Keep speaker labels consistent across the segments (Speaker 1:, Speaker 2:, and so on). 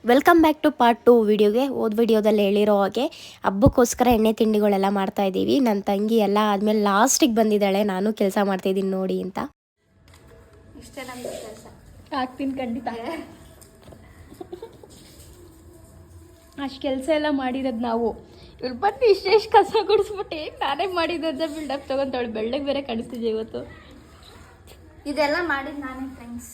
Speaker 1: Welcome back to part 2 ವಿಡಿಯೋಗೆ. ವಿಡಿಯೋದಲ್ಲಿ ಹೇಳಿರೋ ಹಾಗೆ ಹಬ್ಬಕ್ಕೋಸ್ಕರ ಎಣ್ಣೆ ತಿಂಡಿಗಳೆಲ್ಲ ಮಾಡ್ತಾ ಇದ್ದೀವಿ. ನನ್ನ ತಂಗಿ ಎಲ್ಲ ಆದಮೇಲೆ ಲಾಸ್ಟಿಗೆ ಬಂದಿದ್ದಾಳೆ, ನಾನು ಕೆಲಸ ಮಾಡ್ತಾಯಿದ್ದೀನಿ ನೋಡಿ ಅಂತ.
Speaker 2: ಇಷ್ಟೇ ನಮ್ದು ಕೆಲಸ.
Speaker 3: ಆಗ್ತೀನಿ ಖಂಡಿತ. ಅಷ್ಟು ಕೆಲಸ ಎಲ್ಲ ಮಾಡಿರೋದು ನಾವು. ಇವ್ರು ಬಂದು ಇಷ್ಟೆಷ್ಟು ಕಸ ಗುಡಿಸ್ಬಿಟ್ಟು ನಾನೇ ಮಾಡಿದ್ದಂತ ಬಿಲ್ಡಪ್ ತೊಗೊಂತಾಳೆ. ಬೆಳ್ಳಗೆ ಬೇರೆ ಕಾಣಿಸ್ತಿದ್ದೆ ಇವತ್ತು.
Speaker 2: ಇದೆಲ್ಲ ಮಾಡಿದ್ದು ನಾನೇ ಫ್ರೆಂಡ್ಸ್.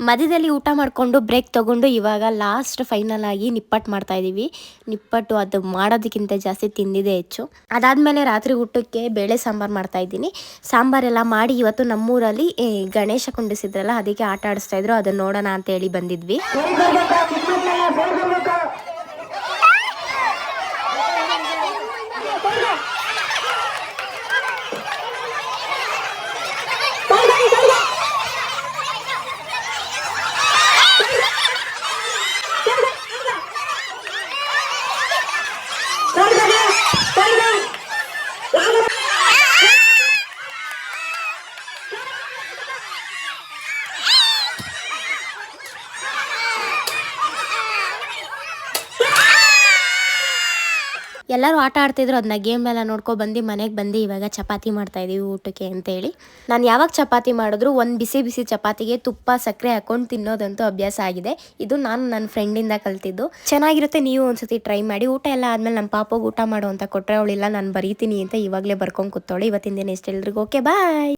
Speaker 1: ಮಧ್ಯದಲ್ಲಿ ಊಟ ಮಾಡಿಕೊಂಡು ಬ್ರೇಕ್ ತೊಗೊಂಡು ಇವಾಗ ಲಾಸ್ಟ್ ಫೈನಲ್ ಆಗಿ ನಿಪ್ಪಟ್ಟು ಮಾಡ್ತಾಯಿದ್ದೀವಿ. ನಿಪ್ಪಟ್ಟು ಅದು ಮಾಡೋದಕ್ಕಿಂತ ಜಾಸ್ತಿ ತಿಂದಿದೆ ಹೆಚ್ಚು. ಅದಾದಮೇಲೆ ರಾತ್ರಿ ಊಟಕ್ಕೆ ಬೇಳೆ ಸಾಂಬಾರು ಮಾಡ್ತಾಯಿದ್ದೀನಿ. ಸಾಂಬಾರೆಲ್ಲ ಮಾಡಿ ಇವತ್ತು ನಮ್ಮೂರಲ್ಲಿ ಗಣೇಶ ಕುಂಡಿಸಿದ್ರಲ್ಲ, ಅದಕ್ಕೆ ಆಟ ಆಡಿಸ್ತಾಯಿದ್ರು. ಅದನ್ನು ನೋಡೋಣ ಅಂತೇಳಿ ಬಂದಿದ್ವಿ. ಎಲ್ಲರೂ ಆಟ ಆಡ್ತಿದ್ರು. ಅದನ್ನ ಗೇಮ್ ಎಲ್ಲ ನೋಡ್ಕೊಬಂದು ಮನೆಗೆ ಬಂದು ಇವಾಗ ಚಪಾತಿ ಮಾಡ್ತಾಯಿದ್ದೀವಿ ಊಟಕ್ಕೆ ಅಂತೇಳಿ. ನಾನು ಯಾವಾಗ ಚಪಾತಿ ಮಾಡಿದ್ರು ಒಂದು ಬಿಸಿ ಬಿಸಿ ಚಪಾತಿಗೆ ತುಪ್ಪ ಸಕ್ಕರೆ ಹಾಕ್ಕೊಂಡು ತಿನ್ನೋದಂತೂ ಅಭ್ಯಾಸ ಆಗಿದೆ. ಇದು ನಾನು ನನ್ನ ಫ್ರೆಂಡಿಂದ ಕಲ್ತಿದ್ದು. ಚೆನ್ನಾಗಿರುತ್ತೆ, ನೀವು ಒಂದ್ಸತಿ ಟ್ರೈ ಮಾಡಿ. ಊಟ ಎಲ್ಲ ಆದಮೇಲೆ ನಮ್ಮ ಪಾಪಗೆ ಊಟ ಮಾಡು ಅಂತ ಕೊಟ್ಟರೆ ಅವಳಿಲ್ಲ ನಾನು ಬರೀತೀನಿ ಅಂತ ಇವಾಗಲೇ ಬರ್ಕೊಂಡು ಕೂತವಳೆ. ಇವತ್ತಿನ ದಿನ ಇಷ್ಟ. ಎಲ್ರಿಗೂ ಓಕೆ ಬಾಯ್.